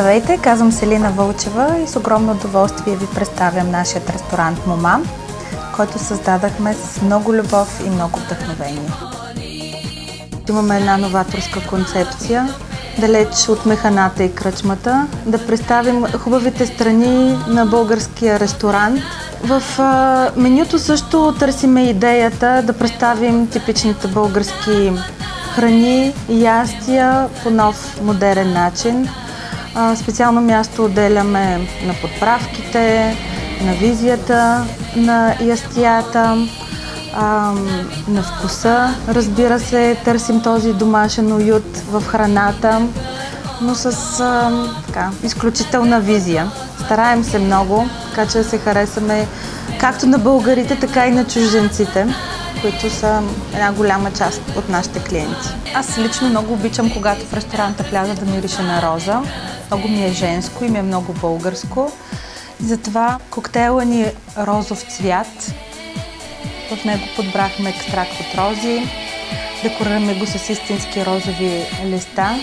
Здравейте, казвам се Лина Вълчева и с огромно удоволствие ви представям нашият ресторант Мома, който създадахме с много любов и много вдъхновение. Имаме една новаторска концепция, далеч от механата и кръчмата, да представим хубавите страни на българския ресторант. В менюто също търсиме идеята да представим типичните български храни и ястия по нов модерен начин. Специално място отделяме на подправките, на визията на ястията, на вкуса. Разбира се, търсим този домашен уют в храната, но с изключителна визия. Стараем се много, така че да се харесаме както на българите, така и на чужденците, които са една голяма част от нашите клиенти. Аз лично много обичам, когато в ресторанта Пляза да мирише на роза. Много ми е женско и ми е много българско. Затова коктейла ни е розов цвят. В него подбрахме екстракт от рози. Декорираме го с истински розови листа.